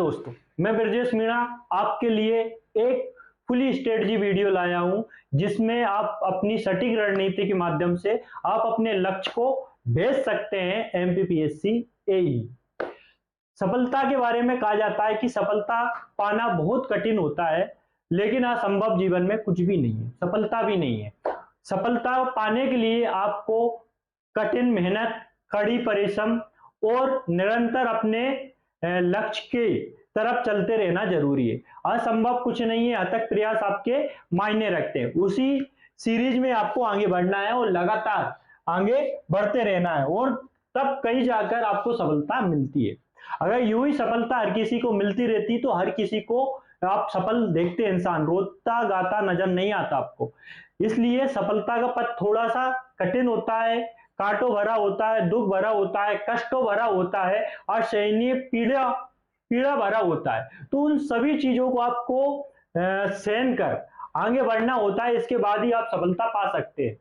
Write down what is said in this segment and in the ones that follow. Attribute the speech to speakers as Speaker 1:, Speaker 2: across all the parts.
Speaker 1: दोस्तों, मैं ब्रजेश मीणा आपके लिए एक फुली स्ट्रेटजी वीडियो लाया हूं जिसमें आप अपनी सटीक रणनीति के माध्यम से आप अपने लक्ष्य को भेज सकते हैं एमपीपीएससी एई। सफलता के बारे में कहा जाता है कि सफलता पाना बहुत कठिन होता है, लेकिन असंभव जीवन में कुछ भी नहीं है, सफलता भी नहीं है। सफलता पाने के लिए आपको कठिन मेहनत, कड़ी परिश्रम और निरंतर अपने लक्ष्य के तरफ चलते रहना जरूरी है। असंभव कुछ नहीं है, अथक प्रयास आपके मायने रखते हैं। उसी सीरीज में आपको आगे बढ़ना है और लगातार आगे बढ़ते रहना है, और तब कहीं जाकर आपको सफलता मिलती है। अगर यूं ही सफलता हर किसी को मिलती रहती तो हर किसी को आप सफल देखते इंसान रोता गाता नजर नहीं आता आपको। इसलिए सफलता का पथ थोड़ा सा कठिन होता है, कांटों भरा होता है, दुख भरा होता है, कष्टों भरा होता है, असहनीय पीड़ा भरा होता है। तो उन सभी चीजों को आपको सहन कर आगे बढ़ना होता है, इसके बाद ही आप सफलता पा सकते हैं।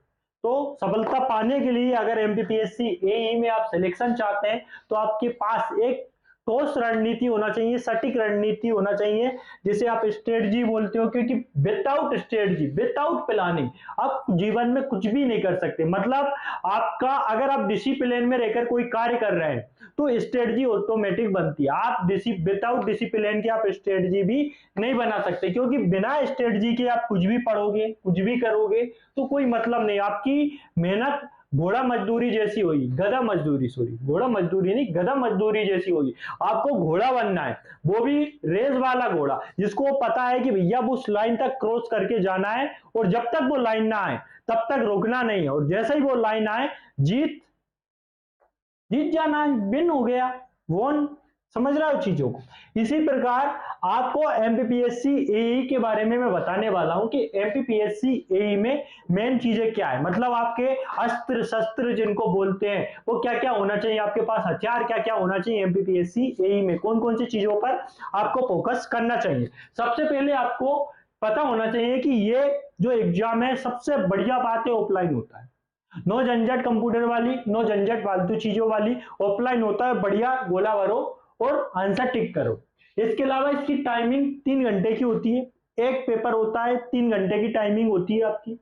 Speaker 1: तो सफलता पाने के लिए अगर एमपीपीएससी एई में आप सिलेक्शन चाहते हैं तो आपके पास एक ठोस रणनीति होना चाहिए, सटीक रणनीति होना चाहिए, जिसे आप स्ट्रेटजी बोलते हो। क्योंकि विदाउट स्ट्रेटजी, विदाउट प्लानिंग आप जीवन में कुछ भी नहीं कर सकते। मतलब आपका अगर आप डिसिप्लिन में रहकर कोई कार्य कर रहे हैं तो स्ट्रेटजी ऑटोमेटिक बनती है। आप विदाउट डिसिप्लिन के आप स्ट्रेटजी भी नहीं बना सकते, क्योंकि बिना स्ट्रेटजी के आप कुछ भी पढ़ोगे, कुछ भी करोगे तो कोई मतलब नहीं। आपकी मेहनत घोड़ा मजदूरी जैसी होगी, गधा मजदूरी, सॉरी घोड़ा मजदूरी नहीं, गधा मजदूरी जैसी होगी। आपको घोड़ा बनना है, वो भी रेस वाला घोड़ा, जिसको पता है कि भैया उस लाइन तक क्रॉस करके जाना है और जब तक वो लाइन ना आए तब तक रुकना नहीं है, और जैसे ही वो लाइन आए जीत जाना है, विन हो गया, वॉन। समझ रहे हो चीजों को। इसी प्रकार आपको एमपीपीएससी एई के बारे में मैं बताने वाला हूं कि एमपीपीएससी एई में मेन चीजें क्या है। मतलब आपके अस्त्र शस्त्र जिनको बोलते हैं वो क्या क्या होना चाहिए, आपके पास हथियार क्या क्या होना चाहिए। एमपीपीएससी एई में कौन कौन सी चीजों पर आपको फोकस करना चाहिए। सबसे पहले आपको पता होना चाहिए कि ये जो एग्जाम है, सबसे बढ़िया बात है ऑफलाइन होता है। नो झंझट कंप्यूटर वाली, नो झंझट फालतू चीजों वाली, ऑफलाइन होता है। बढ़िया गोला भरो और आंसर टिक करो। इसके अलावा इसकी टाइमिंग 3 घंटे की होती है, एक पेपर होता है, 3 घंटे की टाइमिंग होती है आपकी।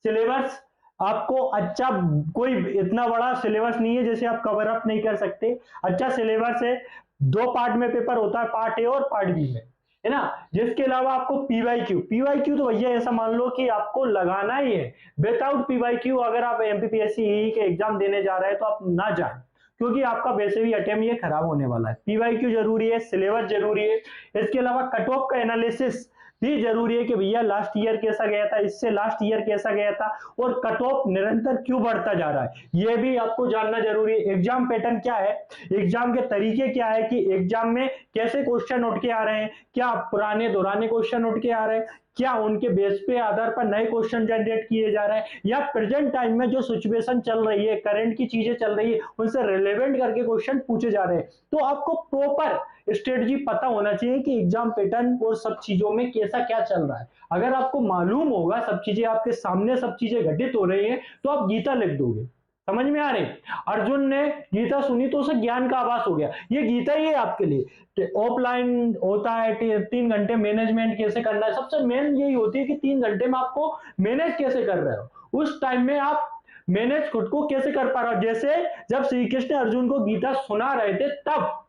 Speaker 1: सिलेबस आपको अच्छा, कोई इतना बड़ा सिलेबस नहीं है जैसे आप कवर अप नहीं कर सकते। अच्छा सिलेबस है, 2 पार्ट में पेपर होता है, पार्ट ए और पार्ट बी में, है ना। जिसके अलावा आपको पीवाईक्यू तो भैया ऐसा मान लो कि आपको लगाना ही है। विदाउट पीवाईक्यू अगर आप एमपीपीएससी के एग्जाम देने जा रहे हैं तो आप ना जाएं, क्योंकि आपका वैसे भी अटेम्प्ट ये खराब होने वाला है। पीवाईक्यू जरूरी है, सिलेबस जरूरी है, इसके अलावा कट ऑफ का एनालिसिस भी जरूरी है कि भैया लास्ट ईयर कैसा गया था, इससे लास्ट ईयर कैसा गया था, और कट ऑफ निरंतर क्यों बढ़ता जा रहा है ये भी आपको जानना जरूरी है। एग्जाम पैटर्न क्या है, एग्जाम के तरीके क्या है, कि एग्जाम में कैसे क्वेश्चन उठ के आ रहे हैं, क्या पुराने दोहराने क्वेश्चन उठ के आ रहे हैं, क्या उनके बेस पे आधार पर नए क्वेश्चन जनरेट किए जा रहे हैं, या प्रेजेंट टाइम में जो सिचुएशन चल रही है, करंट की चीजें चल रही है, उनसे रिलेवेंट करके क्वेश्चन पूछे जा रहे हैं। तो आपको प्रॉपर स्ट्रेटजी पता होना चाहिए कि एग्जाम पैटर्न और सब चीजों में कैसा क्या चल रहा है। अगर आपको मालूम होगा, सब चीजें आपके सामने, सब चीजें घटित हो रही है, तो आप गीता लिख दोगे। समझ में आ रही। अर्जुन ने गीता सुनी तो उसे ज्ञान का आभास हो गया। ये गीता ही है आपके लिए। ऑफलाइन होता है 3 घंटे मैनेजमेंट कैसे करना है, सबसे मेन यही होती है कि 3 घंटे में आपको मैनेज कैसे कर रहे हो, उस टाइम में आप मैनेज खुद को कैसे कर पा रहा हो। जैसे जब श्री कृष्ण अर्जुन को गीता सुना रहे थे, तब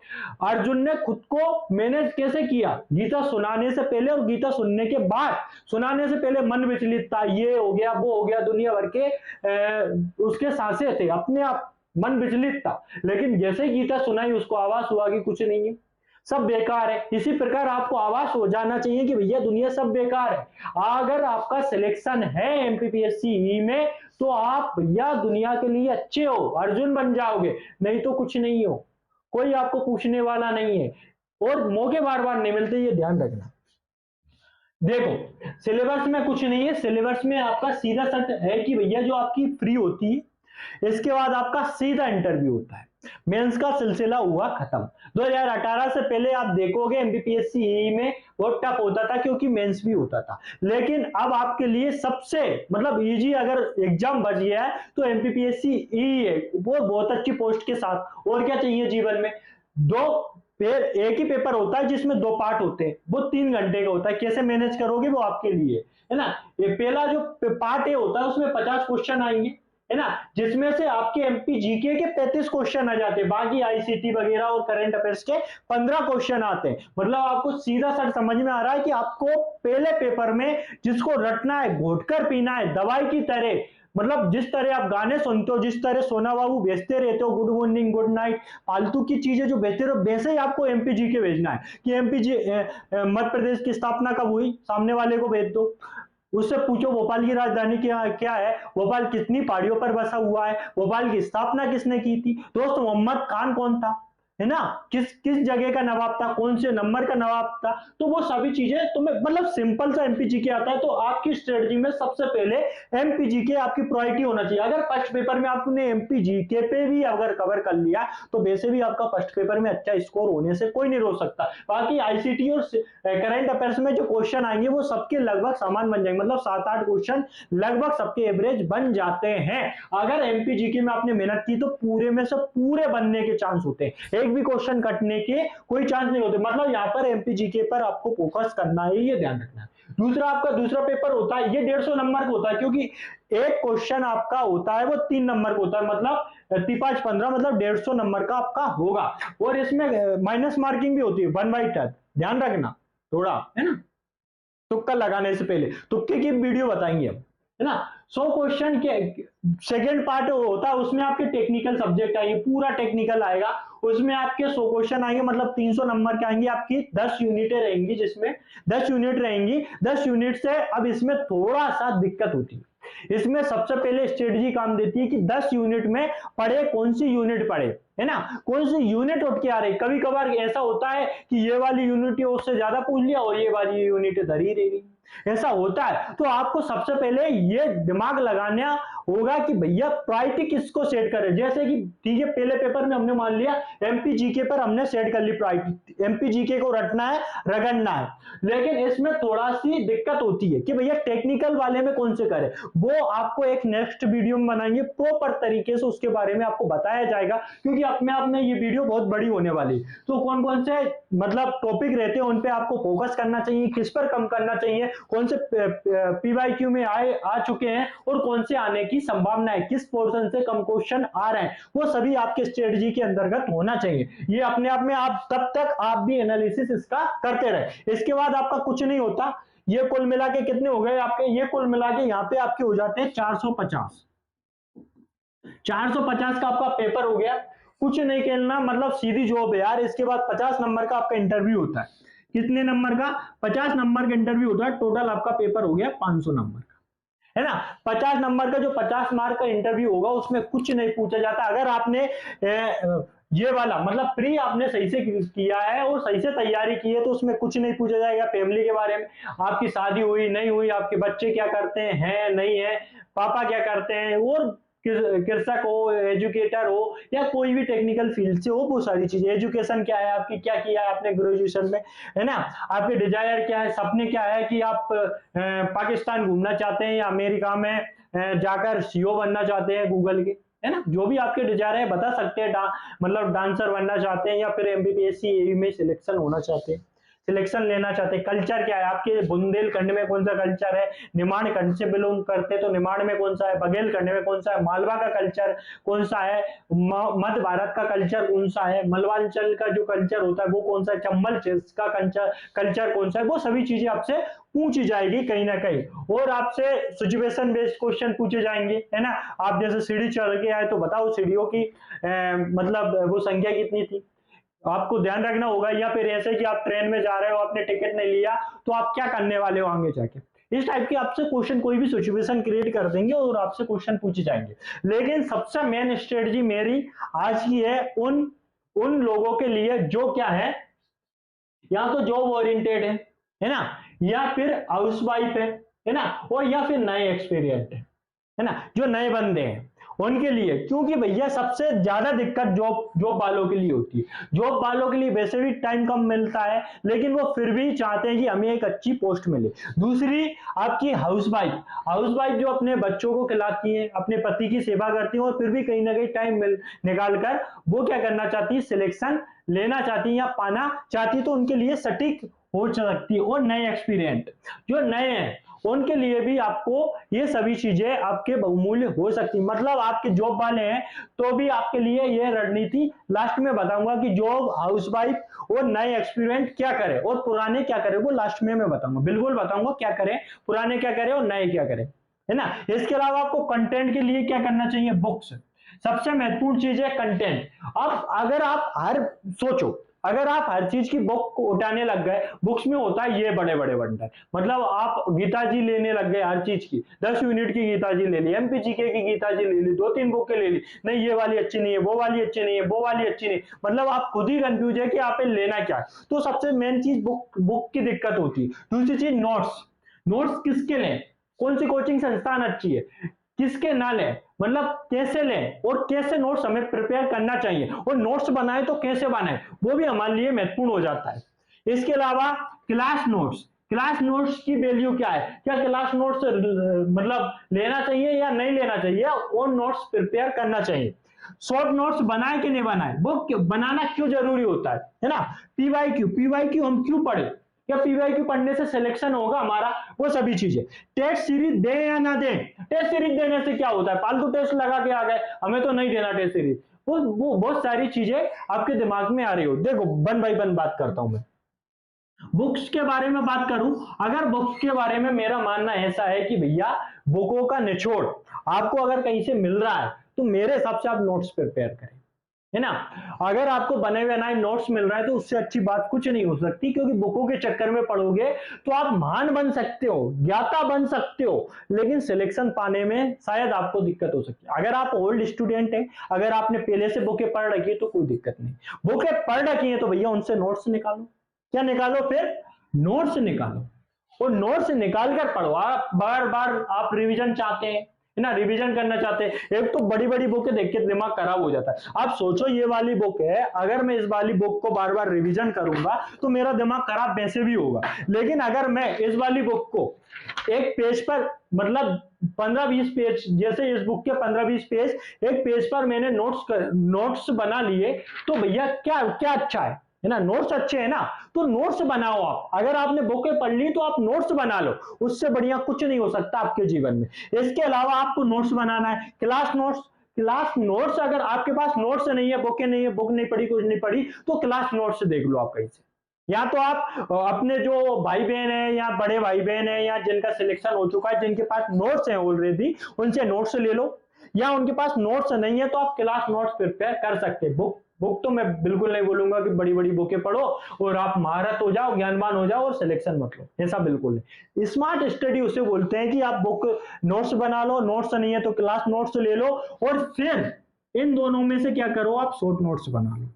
Speaker 1: अर्जुन ने खुद को मैनेज कैसे किया, गीता सुनाने से पहले और गीता सुनने के बाद। सुनाने से पहले मन विचलित था, ये हो गया वो हो गया, दुनिया भर के उसके सांसें थे, अपने आप मन विचलित था। लेकिन जैसे गीता सुनाई उसको आवाज हुआ कि कुछ नहीं है, सब बेकार है। इसी प्रकार आपको आवाज हो जाना चाहिए कि भैया दुनिया सब बेकार है। अगर आपका सिलेक्शन है एमपीपीएससी में तो आप भैया दुनिया के लिए अच्छे हो, अर्जुन बन जाओगे, नहीं तो कुछ नहीं हो, कोई आपको पूछने वाला नहीं है, और मौके बार बार नहीं मिलते, ये ध्यान रखना। देखो सिलेबस में कुछ नहीं है, सिलेबस में आपका सीधा सट है कि भैया जो आपकी फ्री होती है, इसके बाद आपका सीधा इंटरव्यू होता है। मेंस का सिलसिला हुआ खत्म। 2018 से पहले आप देखोगे एमपीपीएससी में बहुत टफ होता था, क्योंकि मेंस भी होता था। लेकिन अब आपके लिए सबसे मतलब इजी अगर एग्जाम बच गया है तो एमपीपीएससी है, वो बहुत अच्छी पोस्ट के साथ। और क्या चाहिए जीवन में, 2 फिर एक ही पेपर होता है जिसमें 2 पार्ट होते हैं, वो 3 घंटे का होता है। कैसे मैनेज करोगे वो आपके लिए है ना। ये पहला जो पार्ट ए होता है उसमें 50 क्वेश्चन आएंगे है ना, जिसमें से आपके एमपी जीके के 35 क्वेश्चन आ जाते हैं, बाकी आईसीटी वगैरह और करंट अफेयर्स के 15 क्वेश्चन आते हैं। मतलब आपको सीधा सा समझ में आ रहा है कि आपको पहले पेपर में जिसको रटना है, घोटकर पीना है दवाई की तरह। मतलब जिस तरह आप गाने सुनते हो, जिस तरह सोना बाबू भेजते रहते हो गुड मॉर्निंग गुड नाइट, फालतू की चीजें जो भेजते रहो, वैसे ही आपको एमपीजी के भेजना है कि एमपीजी मध्य प्रदेश की स्थापना कब हुई, सामने वाले को भेज दो। उससे पूछो भोपाल की राजधानी क्या है, भोपाल कितनी पहाड़ियों पर बसा हुआ है, भोपाल की स्थापना किसने की थी, दोस्त मोहम्मद खान कौन था है ना, किस किस जगह का नवाब था, कौन से नंबर का नवाब था। तो वो सभी चीजें तुम्हें मतलब सिंपल सा एमपीजी के आता है। तो आपकी स्ट्रेटजी में सबसे पहले एमपीजी के आपकी प्रायोरिटी होना चाहिए। अगर फर्स्ट पेपर में आपने एमपीजी के पे भी अगर कवर कर लिया तो वैसे भी आपका फर्स्ट पेपर में अच्छा स्कोर होने से कोई नहीं रोक सकता। बाकी आईसीटी और करंट अफेयर्स में जो क्वेश्चन आएंगे वो सबके लगभग समान बन जाएंगे, मतलब 7-8 क्वेश्चन लगभग सबके एवरेज बन जाते हैं। अगर एमपीजी में आपने मेहनत की तो पूरे में से पूरे बनने के चांस होते हैं, एक भी क्वेश्चन कटने के कोई चांस नहीं होते। मतलब यहाँ पर एमपीजीके पर आपको फोकस करना है, ये ध्यान रखना है। दूसरा आपका दूसरा पेपर होता है, ये 150 नंबर का होता है, क्योंकि एक क्वेश्चन आपका होता है वो 3 नंबर का होता है, मतलब 3-5-15 मतलब 150 नंबर का आपका होगा। और इसमें माइनस मार्किंग भी होती है 1/10, ध्यान रखना थोड़ा है ना, तुक्का लगाने से पहले तुक्के की वीडियो बताएंगे हम है ना। 100 क्वेश्चन के सेकेंड पार्ट होता है, उसमें आपके टेक्निकल सब्जेक्ट आएंगे, पूरा टेक्निकल आएगा, उसमें आपके 100 क्वेश्चन आएंगे, मतलब 300 नंबर के आएंगे। आपकी 10 यूनिटें रहेंगी, जिसमें 10 यूनिट रहेंगी। 10 यूनिट से अब इसमें थोड़ा सा दिक्कत होती है। इसमें सबसे पहले स्ट्रेटजी काम देती है कि 10 यूनिट में पढ़े, कौन सी यूनिट पढ़े है ना, कौन सी यूनिट उठ के आ रही। कभी कभार ऐसा होता है कि ये वाली यूनिट उससे ज्यादा पूछ लिया और ये वाली यूनिट धरी रहेगी, ऐसा होता है। तो आपको सबसे पहले ये दिमाग लगाना होगा कि भैया प्रायोरिटी किसको सेट करें। जैसे कि ठीक है, पहले पेपर में हमने मान लिया एमपीजीके पर हमने सेट कर ली प्रायोरिटी, एमपीजीके को रटना है, रगड़ना है। लेकिन इसमें थोड़ा सी दिक्कत होती है कि भैया टेक्निकल वाले में कौन से करें, वो आपको एक नेक्स्ट वीडियो में बनाएंगे प्रॉपर तरीके से, उसके बारे में आपको बताया जाएगा। क्योंकि अपने आप में ये वीडियो बहुत बड़ी होने वाली, तो कौन कौन से मतलब टॉपिक रहते हैं उन पे आपको फोकस करना चाहिए, किस पर कम करना चाहिए, कौन से पीवाईक्यू में आ चुके हैं और कौन से आने की संभावना है, किस पोर्शन से कम क्वेश्चन आ रहे हैं, वो सभी आपके स्ट्रेटजी के अंतर्गत होना चाहिए। ये अपने आप में आप तब तक आप भी एनालिसिस इसका करते रहे, इसके बाद आपका कुछ नहीं होता। ये कुल मिला के कितने हो गए आपके, ये कुल मिला के यहाँ पे आपके हो जाते हैं 450 का आपका पेपर हो गया। कुछ नहीं खेलना, मतलब सीधी जॉब है यार। इसके बाद 50 नंबर का आपका इंटरव्यू होता है। कितने नंबर का, 50 नंबर का इंटरव्यू होता है। टोटल आपका पेपर हो गया 500 नंबर का है ना। 50 नंबर का जो 50 मार्क का इंटरव्यू होगा उसमें कुछ नहीं पूछा जाता। अगर आपने ये वाला मतलब प्री आपने सही से किया है और सही से तैयारी की है तो उसमें कुछ नहीं पूछा जाएगा फैमिली के बारे में, आपकी शादी हुई नहीं हुई, आपके बच्चे क्या करते हैं नहीं है, पापा क्या करते हैं, और कृषक हो, एजुकेटर हो, या कोई भी टेक्निकल फील्ड से हो, वो सारी चीजें, एजुकेशन क्या है आपकी, क्या किया है आपने ग्रेजुएशन में है ना, आपके डिजायर क्या है, सपने क्या है कि आप पाकिस्तान घूमना चाहते हैं या अमेरिका में जाकर सीईओ बनना चाहते हैं गूगल के है ना। जो भी आपके डिजायर है बता सकते हैं। मतलब डांसर बनना चाहते हैं या फिर एमबीबीएस एयू में सिलेक्शन होना चाहते हैं, सिलेक्शन लेना चाहते हैं। कल्चर क्या है आपके, बुंदेलखंड में कौन सा कल्चर है, निमाड़खंड से बिलोंग करते तो निमाड़ में कौन सा है, बघेलखंड में कौन सा है, मालवा का कल्चर कौन सा है, मध्य भारत का कल्चर कौन सा है, मलवांचल का जो कल्चर होता है वो कौन सा है, चंबल का कल्चर कौन सा है, वो सभी चीजें आपसे पूछी जाएगी कहीं ना कहीं। और आपसे सिचुएशन बेस्ड क्वेश्चन पूछे जाएंगे है ना। आप जैसे सीढ़ी चढ़ के आए तो बताओ सीढ़ियों की मतलब वो संख्या कितनी थी, आपको ध्यान रखना होगा। या फिर ऐसे कि आप ट्रेन में जा रहे हो, आपने टिकट नहीं लिया तो आप क्या करने वाले हो आगे जाके, इस टाइप की आपसे क्वेश्चन कोई भी सिचुएशन क्रिएट कर देंगे और आपसे क्वेश्चन पूछे जाएंगे। लेकिन सबसे मेन स्ट्रेटजी मेरी आज की है उन लोगों के लिए जो क्या है, या तो जॉब ओरिएंटेड है ना, या फिर हाउसवाइफ है ना, और या फिर नए एक्सपीरियंस है ना, जो नए बंदे हैं उनके लिए। क्योंकि भैया सबसे ज्यादा दिक्कत जॉब वालों के लिए होती है। जॉब वालों के लिए वैसे भी टाइम कम मिलता है, लेकिन वो फिर भी चाहते हैं कि हमें एक अच्छी पोस्ट मिले। दूसरी आपकी हाउसवाइफ जो अपने बच्चों को खिलाती है, अपने पति की सेवा करती है और फिर भी कहीं ना कहीं टाइम निकाल कर वो क्या करना चाहती है, सिलेक्शन लेना चाहती हैं या पाना चाहती तो उनके लिए सटीक हो सकती है। और नए एक्सपीरियंट जो नए हैं उनके लिए भी आपको ये सभी चीजें आपके बहुमूल्य हो सकती है। मतलब आपके जॉब वाले हैं तो भी आपके लिए ये रणनीति लास्ट में बताऊंगा कि जॉब, हाउसवाइफ और नए एक्सपीरियंट क्या करें और पुराने क्या करें, वो लास्ट में मैं बताऊंगा, बिल्कुल बताऊंगा क्या करें, पुराने क्या करें और नए क्या करें, है ना। इसके अलावा आपको कंटेंट के लिए क्या करना चाहिए, बुक्स, सबसे महत्वपूर्ण चीज है कंटेंट। अब अगर आप सोचो, अगर आप हर चीज की बुक को उठाने लग गए, बुक्स में होता है ये बड़े बड़े बंडल, मतलब आप गीता जी लेने लग गए हर चीज की, 10 यूनिट की गीता जी ले ली, एमपीजीके की गीता जी ले ली, 2-3 बुकें ले ली, नहीं ये वाली अच्छी नहीं है, वो वाली अच्छी नहीं है, वो वाली अच्छी नहीं, मतलब आप खुद ही कंफ्यूज है कि आप लेना क्या है। तो सबसे मेन चीज बुक की दिक्कत होती है। दूसरी चीज नोट्स, नोट्स किसके लें, कौन सी कोचिंग संस्थान अच्छी है, किसके ना लें, मतलब कैसे लें और कैसे नोट्स हमें प्रिपेयर करना चाहिए, और नोट्स बनाए तो कैसे बनाए, वो भी हमारे लिए महत्वपूर्ण हो जाता है। इसके अलावा क्लास नोट्स, क्लास नोट्स की वैल्यू क्या है, क्या क्लास नोट्स मतलब लेना चाहिए या नहीं लेना चाहिए, और नोट्स प्रिपेयर करना चाहिए। शॉर्ट नोट्स बनाए कि नहीं बनाए, बुक बनाना क्यों जरूरी होता है ना। पीवाईक्यू हम क्यों पढ़े, क्या पीवाईक्यू पढ़ने से सिलेक्शन होगा हमारा, वो सभी चीजें। टेस्ट सीरीज दें या ना दें, टेस्ट सीरीज देने से क्या होता है, फालतू टेस्ट लगा के आ गए, हमें तो नहीं देना टेस्ट सीरीज, वो बहुत सारी चीजें आपके दिमाग में आ रही हो। देखो वन बाई वन बात करता हूं मैं। बुक्स के बारे में बात करूं, अगर बुक्स के बारे में मेरा मानना ऐसा है कि भैया बुकों का निचोड़ आपको अगर कहीं से मिल रहा है तो मेरे हिसाब से आप नोट्स प्रिपेयर करें, है ना। अगर आपको बने हुए बनाए नोट्स मिल रहा है तो उससे अच्छी बात कुछ नहीं हो सकती, क्योंकि बुकों के चक्कर में पढ़ोगे तो आप महान बन सकते हो, ज्ञाता बन सकते हो, लेकिन सिलेक्शन पाने में शायद आपको दिक्कत हो सकती है। अगर आप ओल्ड स्टूडेंट हैं, अगर आपने पहले से बुकें पढ़ रखी है तो कोई दिक्कत नहीं, बुकें पढ़ रखी है तो भैया उनसे नोट्स निकालो, क्या निकालो, फिर नोट्स निकालो, और नोट्स निकाल कर पढ़ो। आप बार बार आप रिवीजन चाहते हैं, है ना, रिवीजन करना चाहते हैं, एक तो बड़ी बड़ी बुकें देख के दिमाग खराब हो जाता है। आप सोचो ये वाली बुक है, अगर मैं इस वाली बुक को बार बार रिवीजन करूंगा तो मेरा दिमाग खराब वैसे भी होगा, लेकिन अगर मैं इस वाली बुक को एक पेज पर, मतलब 15-20 पेज, जैसे इस बुक के 15-20 पेज एक पेज पर मैंने नोट्स बना लिए, तो भैया क्या क्या अच्छा है ना, नोट्स अच्छे हैं ना, तो नोट्स बनाओ आप। अगर आपने बुकें पढ़ ली तो आप नोट्स बना लो, उससे बढ़िया कुछ नहीं हो सकता आपके जीवन में। इसके अलावा आपको नोट्स बनाना है, क्लास नोट्स, क्लास नोट्स अगर आपके पास नोट्स नहीं है, बुकें नहीं है, बुक नहीं पढ़ी, कुछ नहीं पढ़ी, तो क्लास नोट्स देख लो आप कहीं से, या तो आप अपने जो भाई बहन है या बड़े भाई बहन है या जिनका सिलेक्शन हो चुका है, जिनके पास नोट्स है ऑलरेडी, उनसे नोट्स ले लो, या उनके पास नोट्स नहीं है तो आप क्लास नोट्स प्रिपेयर कर सकते हैं। बुक तो मैं बिल्कुल नहीं बोलूंगा कि बड़ी बड़ी बुकें पढ़ो और आप महारत हो जाओ, ज्ञानवान हो जाओ और सिलेक्शन मत लो, ऐसा बिल्कुल नहीं। स्मार्ट स्टडी उसे बोलते हैं कि आप बुक नोट्स बना लो, नोट्स नहीं है तो क्लास नोट्स ले लो, और फिर इन दोनों में से क्या करो, आप शॉर्ट नोट्स बना लो।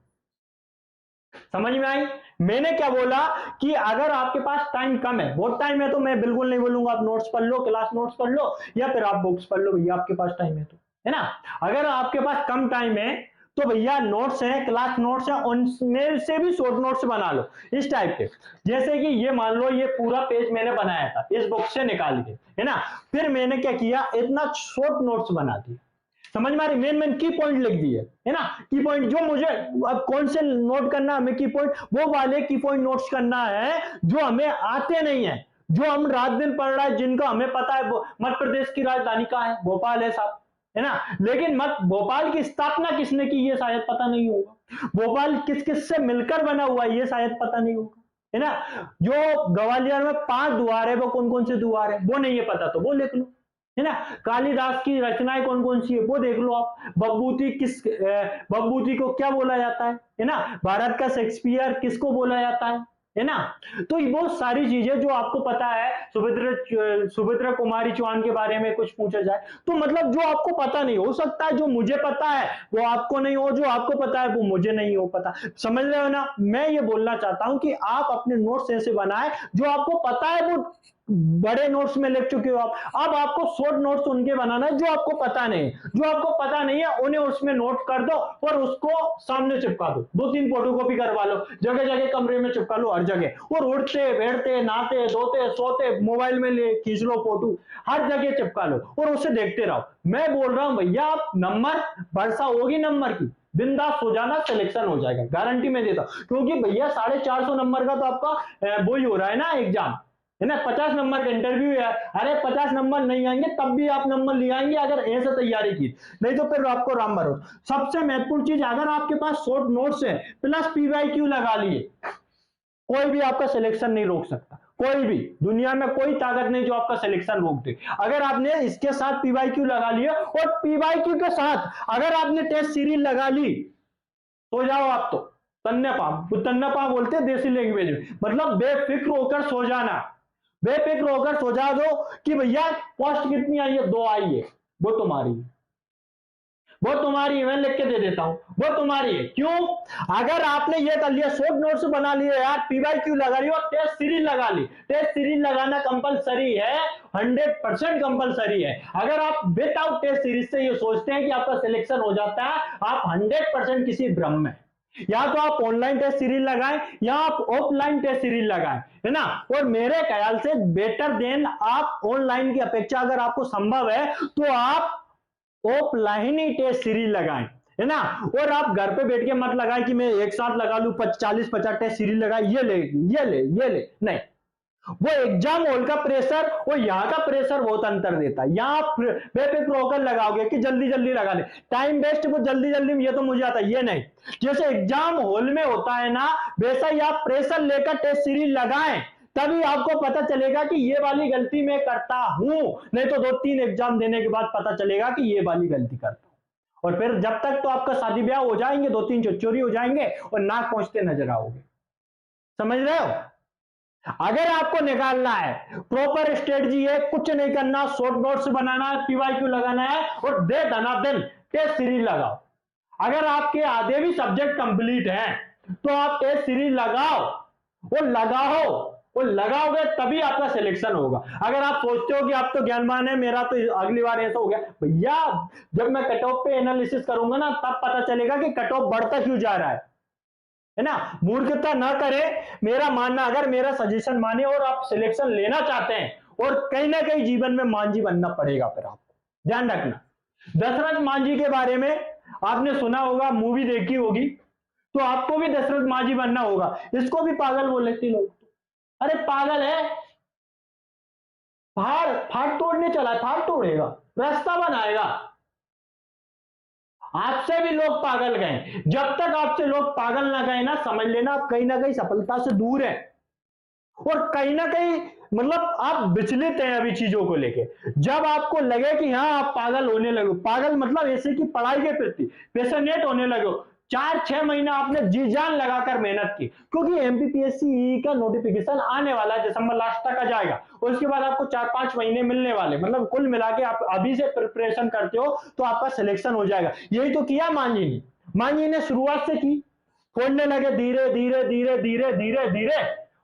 Speaker 1: समझ में आई, मैंने क्या बोला कि अगर आपके पास टाइम कम है, बहुत टाइम है, तो मैं बिल्कुल नहीं बोलूंगा आप नोट्स पढ़ लो, क्लास नोट्स पढ़ लो, या फिर आप बुक्स पढ़ लो, भैया आपके पास टाइम है तो, है ना। अगर आपके पास कम टाइम है तो भैया नोट्स हैं, क्लास नोट्स हैं, उनमें से भी शॉर्ट नोट्स बना लो इस टाइप के। जैसे कि ये मान लो ये पूरा पेज मैंने बनाया था इस बुक से निकाल के, है ना, फिर मैंने क्या किया, इतना शॉर्ट नोट्स बना दिया, समझ में आ रही, मेन की पॉइंट लिख दिए, है ना, की पॉइंट जो मुझे अब कौन से नोट करना है हमें, की पॉइंट वो वाले की पॉइंट नोट्स करना है जो हमें आते नहीं है, जो हम रात दिन पढ़ रहा है, जिनका हमें पता है मध्य प्रदेश की राजधानी कहाँ है, भोपाल है साहब, है ना, लेकिन भोपाल की स्थापना किसने की ये शायद पता नहीं होगा, भोपाल किस किस से मिलकर बना हुआ है ये शायद पता नहीं होगा, है ना, जो ग्वालियर में 5 द्वार है वो कौन कौन से द्वार है वो नहीं है पता तो वो लिख लो, है ना, कालिदास की रचनाएं कौन कौन सी है वो देख लो आप, बब्बूती को क्या बोला जाता है ना, भारत का शेक्सपियर किसको बोला जाता है ना। तो ये बहुत सारी चीजें जो आपको पता है, सुभद्रा कुमारी चौहान के बारे में कुछ पूछा जाए तो मतलब जो आपको पता नहीं, हो सकता है जो मुझे पता है वो आपको नहीं हो, जो आपको पता है वो मुझे नहीं हो पता, समझ रहे हो ना। मैं ये बोलना चाहता हूं कि आप अपने नोट्स ऐसे बनाए जो आपको पता है वो बड़े नोट्स में लिख चुके हो आप, अब आपको शॉर्ट नोट्स उनके बनाना है जो आपको पता नहीं, जो आपको पता नहीं है उन्हें उसमें नोट कर दो और उसको सामने चिपका दो, 2-3 फोटोकॉपी करवा लो, जगह जगह कमरे में चिपका लो हर जगह, और उठते बैठते नहाते धोते सोते मोबाइल में ले खींच लो फोटो, हर जगह चिपका लो और उसे देखते रहो। मैं बोल रहा हूं भैया आप नंबर वर्षा होगी नंबर की, बिंदास हो जाना, सिलेक्शन हो जाएगा, गारंटी मैं देता हूं। क्योंकि भैया 450 नंबर का तो आपका वो ही हो रहा है ना एग्जाम, है ना, 50 नंबर का इंटरव्यू है। अरे 50 नंबर नहीं आएंगे तब भी आप नंबर ले आएंगे अगर ऐसे तैयारी की, नहीं तो फिर आपको राम भरोसा। सबसे महत्वपूर्ण चीज, अगर आपके पास शॉर्ट नोट्स है प्लस पीवाईक्यू लगा लिए, कोई भी आपका सिलेक्शन नहीं रोक सकता, कोई भी दुनिया में कोई ताकत नहीं जो आपका सिलेक्शन रोक दे। अगर आपने इसके साथ पीवाईक्यू लगा लिया और पीवाईक्यू के साथ अगर आपने टेस्ट सीरीज लगा ली तो जाओ आप तो तन्नापा बोलते हैं देसी लैंग्वेज में, मतलब बेफिक्र होकर सो जाना, बेफिक्र होकर सो जा दो कि भैया पोस्ट कितनी आई है, 2 आई है, वो तुम्हारी है, वो तुम्हारी है, मैं लिख के दे देता हूं, वो तुम्हारी है। क्यों? अगर आपने ये कर लिया, शॉर्ट नोट्स बना लिए यार, पीवाईक्यू लगा लिया और टेस्ट सीरीज लगा ली, टेस्ट सीरीज लगाना कंपलसरी है, 100% कंपलसरी है। अगर आप विदाउट टेस्ट सीरीज से ये सोचते हैं कि आपका सिलेक्शन हो जाता है, आप 100% किसी भ्रम में। या तो आप ऑनलाइन टेस्ट सीरीज लगाएं या आप ऑफलाइन टेस्ट सीरीज लगाएं, है ना। और मेरे ख्याल से बेटर देन आप ऑनलाइन की अपेक्षा अगर आपको संभव है तो आप ऑफलाइन ही टेस्ट सीरीज लगाएं, है ना। और आप घर पे बैठ के मत लगाएं कि मैं एक साथ लगा लूं 40-50 टेस्ट सीरीज लगाए, ये ले, नहीं। वो एग्जाम हॉल का प्रेशर और यहाँ का प्रेशर बहुत अंतर देता है। यहाँ आप बेफिक्र होकर लगाओगे कि जल्दी जल्दी लगा ले, टाइम वेस्ट, वो जल्दी जल्दी में, ये तो मुझे आता है, ये नहीं। जैसे एग्जाम हॉल में होता है ना, वैसा ही आप प्रेशर लेकर टेस्ट सीरीज लगाएं, तभी आपको पता चलेगा कि ये वाली गलती मैं करता हूं, नहीं तो 2-3 एग्जाम देने के बाद पता चलेगा कि ये वाली गलती करता हूं। और फिर जब तक तो आपका शादी ब्याह हो जाएंगे, 2-3 चोरी हो जाएंगे और नाक पहुंचते नजर आओगे। समझ रहे हो? अगर आपको निकालना है, प्रॉपर स्ट्रेटजी है, कुछ नहीं करना, शॉर्ट नोट्स बनाना है, पीवाईक्यू लगाना है और दे धनाधन टेस्ट सीरीज लगाओ। अगर आपके आधे भी सब्जेक्ट कंप्लीट हैं तो आप टेस्ट सीरीज लगाओ और लगाओगे तभी आपका सिलेक्शन होगा। अगर आप सोचते हो कि आप तो ज्ञानवान है, मेरा तो अगली बार ऐसा हो गया, भैया जब मैं कट ऑफ पे एनालिसिस करूंगा ना तब पता चलेगा कि कट ऑफ बढ़ता क्यों जा रहा है ना। मूर्खता ना करे, मेरा मानना, अगर मेरा सजेशन माने और आप सिलेक्शन लेना चाहते हैं और कहीं ना कहीं जीवन में मांझी बनना पड़ेगा, फिर आपको ध्यान रखना। दशरथ मांझी के बारे में आपने सुना होगा, मूवी देखी होगी, तो आपको भी दशरथ मांझी बनना होगा। इसको भी पागल बोल लेते लोग, अरे पागल है, फाड़ तोड़ने चला है, फाड़ तोड़ेगा, रास्ता बनाएगा। आपसे भी लोग पागल गए, जब तक आपसे लोग पागल ना गए ना, समझ लेना आप कहीं ना कहीं सफलता से दूर है और कहीं ना कहीं मतलब आप विचलित हैं अभी चीजों को लेके। जब आपको लगे कि हाँ आप पागल होने लगे, पागल मतलब ऐसे कि पढ़ाई के प्रति पैशनेट होने लगे, 4-6 महीना आपने जी जान लगाकर मेहनत की, क्योंकि एमपीपीएससी का नोटिफिकेशन आने वाला है, दिसंबर लास्ट तक आ जाएगा और उसके बाद आपको 4-5 महीने मिलने वाले, मतलब कुल मिला के आप अभी से प्रिपरेशन करते हो तो आपका सिलेक्शन हो जाएगा। यही तो किया मांझी ने शुरुआत से की, फोड़ने लगे धीरे धीरे धीरे धीरे धीरे धीरे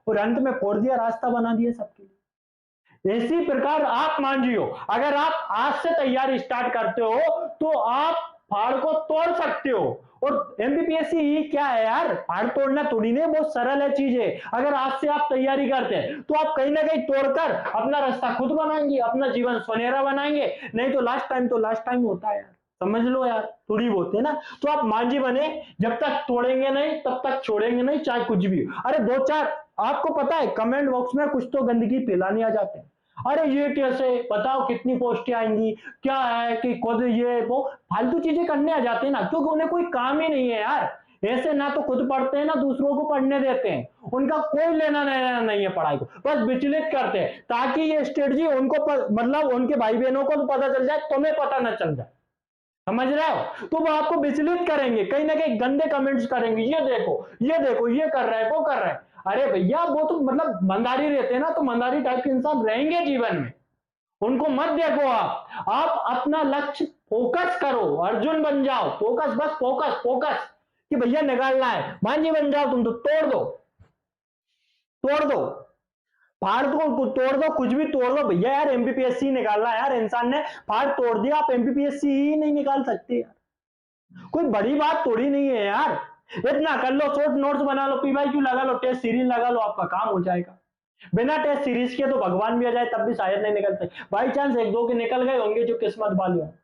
Speaker 1: और अंत में फोड़ दिया, रास्ता बना दिया सबके लिए। इसी प्रकार आप मांझी हो, अगर आप आज से तैयारी स्टार्ट करते हो तो आप पहाड़ को तोड़ सकते हो। और एमपीपीएससी क्या है यार, पहाड़ तोड़ना थोड़ी नहीं, बहुत सरल है चीज है। अगर आज से आप तैयारी करते हैं तो आप कहीं ना कहीं तोड़कर अपना रास्ता खुद बनाएंगे, अपना जीवन सुनहरा बनाएंगे, नहीं तो लास्ट टाइम होता है यार, समझ लो यार, थोड़ी बहुत है ना। तो आप मांझी बने, जब तक तोड़ेंगे नहीं तब तक छोड़ेंगे नहीं, चाहे कुछ भी। अरे 2-4 आपको पता है कमेंट बॉक्स में कुछ तो गंदगी फैलाने आ जाते हैं, अरे ये कैसे, बताओ कितनी पोस्टें आएंगी, क्या है कि खुद ये वो फालतू चीजें करने आ जाते हैं ना, क्योंकि उन्हें कोई काम ही नहीं है यार। ऐसे ना तो खुद पढ़ते हैं ना दूसरों को पढ़ने देते हैं, उनका कोई लेना देना नहीं है पढ़ाई को, बस विचलित करते हैं ताकि ये स्ट्रेटजी उनको मतलब उनके भाई बहनों को तो पता चल जाए, तुम्हें पता ना चल जाए। समझ रहे हो? तो वो आपको विचलित करेंगे, कहीं ना कहीं गंदे कमेंट्स करेंगे, ये देखो ये कर रहा है, वो कर रहा है। अरे भैया वो तो मतलब मंदारी रहते हैं ना, तो मंदारी टाइप के इंसान रहेंगे जीवन में, उनको मत देखो। आप अपना लक्ष्य फोकस करो, अर्जुन बन जाओ, फोकस, बस फोकस कि भैया निकालना है, मांझी बन जाओ तुम तो, तोड़ दो फाड़ को तोड़ दो, कुछ भी तोड़ दो भैया। यार एमपीपीएससी निकालना है यार, इंसान ने फाड़ तोड़ दिया, आप एमपीपीएससी ही नहीं निकाल सकते यार, कोई बड़ी बात थोड़ी नहीं है यार। इतना कर लो, शॉर्ट नोट्स बना लो, पीवाईक्यू लगा लो, टेस्ट सीरीज लगा लो, आपका काम हो जाएगा। बिना टेस्ट सीरीज के तो भगवान भी आ जाए तब भी शायद नहीं निकल सकते, बाई चांस 1-2 के निकल गए होंगे जो किस्मत वाले हो,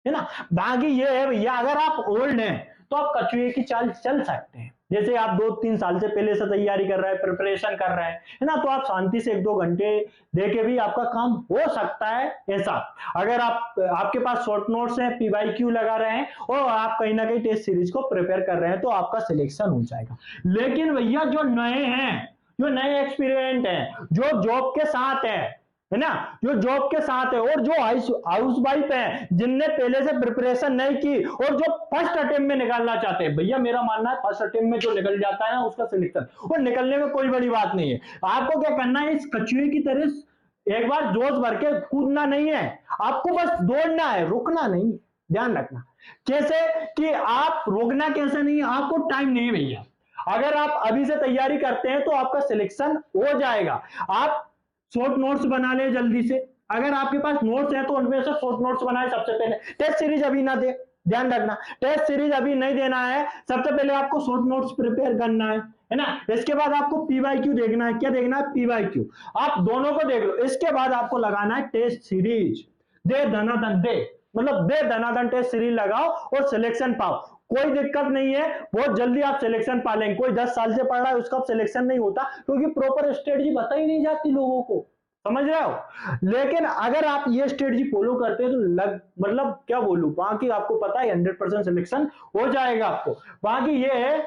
Speaker 1: है ना। बाकी ये है भैया, अगर आप ओल्ड हैं तो आप कछुए की चाल चल सकते हैं। जैसे आप 2-3 साल से पहले से तैयारी कर रहे हैं, प्रिपरेशन कर रहे हैं, है ना, तो आप शांति से 1-2 घंटे देके भी आपका काम हो सकता है ऐसा। अगर आपके पास शॉर्ट नोट्स हैं, पीवाईक्यू लगा रहे हैं और आप कहीं ना कहीं टेस्ट सीरीज को प्रिपेयर कर रहे हैं तो आपका सिलेक्शन हो जाएगा। लेकिन भैया जो नए हैं, जो नए एक्सपीरियंट हैं, जो जॉब के साथ है ना, जो जॉब के साथ है और जो हाउस वाइफ है, जिनने पहले से प्रिपरेशन नहीं की और जो फर्स्ट अटेम्प्ट में निकालना चाहते हैं, भैया मेरा मानना है फर्स्ट अटेम्प्ट में जो निकल जाता है ना उसका सिलेक्शन, और निकलने में कोई बड़ी बात नहीं है। आपको क्या करना है, इस कछुए की तरह एक बार जोश भर के कूदना नहीं है, आपको बस दौड़ना है, रुकना नहीं है। ध्यान रखना कैसे कि आप रोकना कैसे नहीं है, आपको टाइम नहीं है भैया। अगर आप अभी से तैयारी करते हैं तो आपका सिलेक्शन हो जाएगा। आप शॉर्ट नोट्स बना ले जल्दी से, अगर आपके पास नोट्स है तो उनमें से शॉर्ट नोट्स बनाए सबसे पहले। टेस्ट सीरीज अभी ना दे, ध्यान रखना, टेस्ट सीरीज अभी नहीं देना है, सबसे पहले आपको शॉर्ट नोट्स प्रिपेयर करना है ना। इसके बाद आपको पीवाईक्यू देखना है। क्या देखना है? पीवाईक्यू। आप दोनों को देख लो, इसके बाद आपको लगाना है टेस्ट सीरीज। दे धनाधन दे, मतलब दे धनाधन टेस्ट सीरीज लगाओ और सिलेक्शन पाओ। कोई दिक्कत नहीं है, बहुत जल्दी आप सिलेक्शन पा लेंगे। कोई 10 साल से पढ़ रहा है उसका सिलेक्शन नहीं होता क्योंकि प्रॉपर स्ट्रेटजी बताई नहीं जाती लोगों को, समझ रहे हो। लेकिन अगर आप ये स्ट्रेटजी फॉलो करते हैं तो मतलब क्या बोलूं, बाकी आपको पता है 100% सिलेक्शन हो जाएगा आपको। बाकी ये है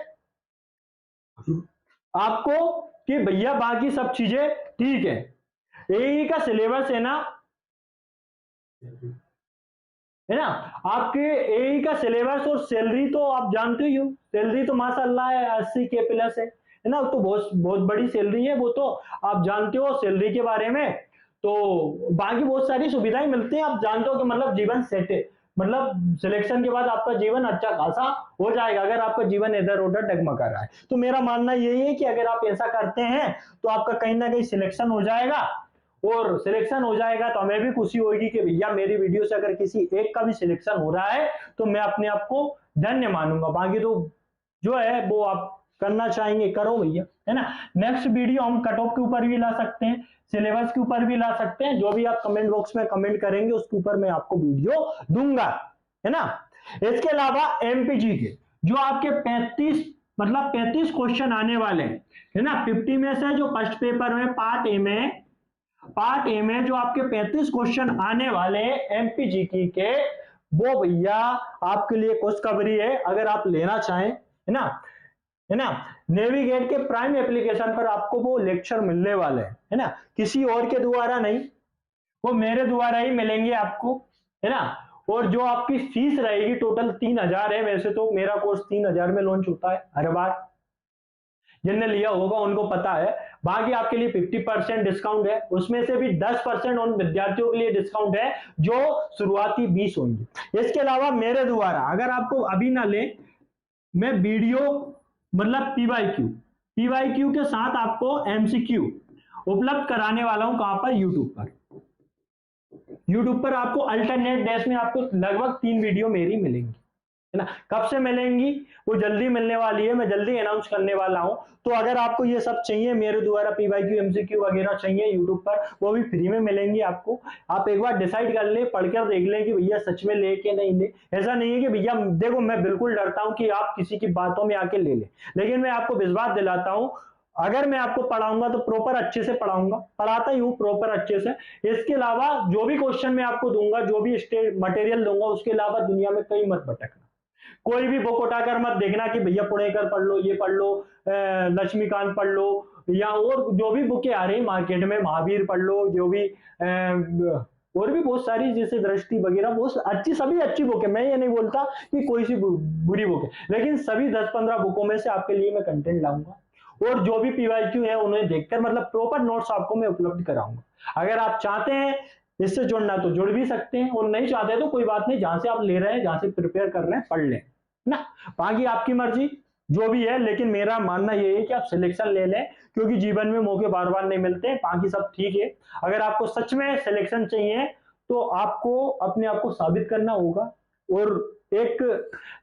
Speaker 1: आपको कि भैया बाकी सब चीजें ठीक है। एई का सिलेबस है ना, है ना, आपके एई का सिलेबस और सैलरी तो आप जानते ही हो, सैलरी तो माशाल्लाह है 80K प्लस है ना, तो बहुत बहुत बड़ी सैलरी है, वो तो आप जानते हो सैलरी के बारे में। तो बाकी बहुत सारी सुविधाएं मिलती हैं, आप जानते हो कि मतलब जीवन सेट है, मतलब सिलेक्शन के बाद आपका जीवन अच्छा खासा हो जाएगा अगर आपका जीवन इधर उधर डगमगा रहा है। तो मेरा मानना यही है कि अगर आप ऐसा करते हैं तो आपका कहीं ना कहीं सिलेक्शन हो जाएगा, और सिलेक्शन हो जाएगा तो हमें भी खुशी होगी कि भैया मेरी वीडियो से अगर किसी एक का भी सिलेक्शन हो रहा है तो मैं अपने आप को धन्य मानूंगा। बाकी तो जो है वो आप करना चाहेंगे करो भैया, है ना। नेक्स्ट वीडियो हम कट ऑफ के ऊपर भी ला सकते हैं, सिलेबस के ऊपर भी ला सकते हैं, जो भी आप कमेंट बॉक्स में कमेंट करेंगे उसके ऊपर मैं आपको वीडियो दूंगा, है ना। इसके अलावा एमपीजी के जो आपके 35 क्वेश्चन आने वाले हैं, है ना, 50 में से जो फर्स्ट पेपर में पार्ट ए में जो आपके 35 क्वेश्चन आने वाले एमपीजीटी के, वो भैया आपके लिए खुशखबरी है अगर आप लेना चाहें, है ना। नेविगेट के प्राइम एप्लीकेशन पर आपको वो लेक्चर मिलने वाले हैं, है ना, किसी और के द्वारा नहीं, वो मेरे द्वारा ही मिलेंगे आपको, है ना। और जो आपकी फीस रहेगी टोटल 3000 है, वैसे तो मेरा कोर्स 3000 में लॉन्च होता है हर बार, जिनने लिया होगा उनको पता है। बाकी आपके लिए 50% डिस्काउंट है, उसमें से भी 10% उन विद्यार्थियों के लिए डिस्काउंट है जो शुरुआती 20 होंगे। इसके अलावा मेरे द्वारा अगर आपको अभी ना ले, मैं वीडियो मतलब पीवाईक्यू के साथ आपको एमसीक्यू उपलब्ध कराने वाला हूं। कहां पर? यूट्यूब पर आपको अल्टरनेट डेज में आपको लगभग 3 वीडियो मेरी मिलेंगी, है ना। कब से मिलेंगी वो जल्दी मिलने वाली है, मैं जल्दी अनाउंस करने वाला हूं। तो अगर आपको ये सब चाहिए मेरे द्वारा पीवाईक्यू एमसीक्यू वगैरह चाहिए यूट्यूब पर, वो भी फ्री में मिलेंगी आपको। आप एक बार डिसाइड कर ले, पढ़कर देख लें कि भैया सच में ले के नहीं ले। ऐसा नहीं है कि भैया देखो मैं बिल्कुल डरता हूं कि आप किसी की बातों में आके ले ले, लेकिन मैं आपको विश्वास दिलाता हूं अगर मैं आपको पढ़ाऊंगा तो प्रॉपर अच्छे से पढ़ाऊंगा, पढ़ाता ही हूं प्रॉपर अच्छे से। इसके अलावा जो भी क्वेश्चन मैं आपको दूंगा, जो भी मटेरियल दूंगा, उसके अलावा दुनिया में कहीं मत भटकना। कोई भी बुक उठाकर मत देखना कि भैया पुणेकर पढ़ लो, ये पढ़ लो, लक्ष्मीकांत पढ़ लो, या और जो भी बुकें आ रही मार्केट में, महावीर पढ़ लो, जो भी और भी बहुत सारी जैसे दृष्टि वगैरह, बहुत अच्छी, सभी अच्छी बुक है। मैं ये नहीं बोलता कि कोई सी बुरी बुक है, लेकिन सभी 10-15 बुकों में से आपके लिए मैं कंटेंट लाऊंगा, और जो भी पीवाईक्यू है उन्हें देखकर मतलब प्रॉपर नोट्स आपको मैं उपलब्ध कराऊंगा। अगर आप चाहते हैं इससे जुड़ना तो जुड़ भी सकते हैं, और नहीं चाहते तो कोई बात नहीं, जहां से आप ले रहे हैं, जहां से प्रिपेयर कर रहे हैं, पढ़ लें ना। बाकी आपकी मर्जी जो भी है, लेकिन मेरा मानना यही है कि आप सिलेक्शन ले लें, क्योंकि जीवन में मौके बार बार नहीं मिलते। बाकी सब ठीक है, अगर आपको सच में सिलेक्शन चाहिए तो आपको अपने आप को साबित करना होगा, और एक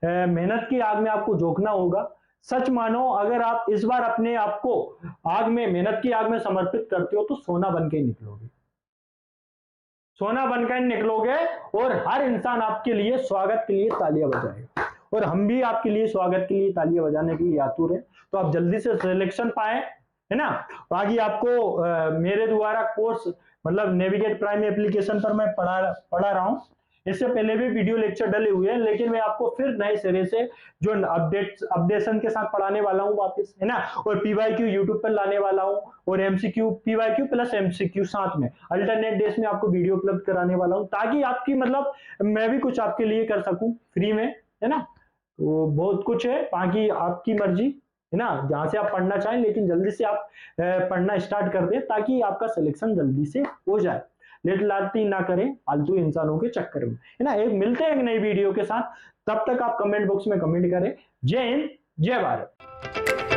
Speaker 1: मेहनत की आग में आपको झोंकना होगा। सच मानो, अगर आप इस बार अपने आप को आग में, मेहनत की आग में समर्पित करते हो तो सोना बन के निकलोगे, सोना बनकर निकलोगे, और हर इंसान आपके लिए स्वागत के लिए तालियां बजाएगा। और हम भी आपके लिए स्वागत के लिए तालियां बजाने के लिए आतुर है। तो आप जल्दी से सिलेक्शन पाए, है ना। बाकी आपको मेरे द्वारा कोर्स मतलब नेविगेट प्राइम एप्लीकेशन पर मैं पढ़ा रहा हूँ। इससे पहले भी वीडियो लेक्चर डले हुए हैं, लेकिन मैं आपको फिर नए सिरे से जो अपडेशन के साथ पढ़ाने वाला हूँ वापस, है ना। और पीवाईक्यू यूट्यूब पर लाने वाला हूँ, और एमसीक्यू, पीवाईक्यू प्लस एमसीक्यू साथ में अल्टरनेट डेज में आपको वीडियो उपलब्ध कराने वाला हूँ, ताकि आपकी मतलब मैं भी कुछ आपके लिए कर सकूं फ्री में, है ना। तो बहुत कुछ है, बाकी आपकी मर्जी, है ना, जहां से आप पढ़ना चाहें, लेकिन जल्दी से आप पढ़ना स्टार्ट कर दें ताकि आपका सिलेक्शन जल्दी से हो जाए। लेट लालती ना करें फालतू इंसानों के चक्कर में, है ना। एक मिलते हैं एक नई वीडियो के साथ, तब तक आप कमेंट बॉक्स में कमेंट करें। जय हिंद, जय भारत।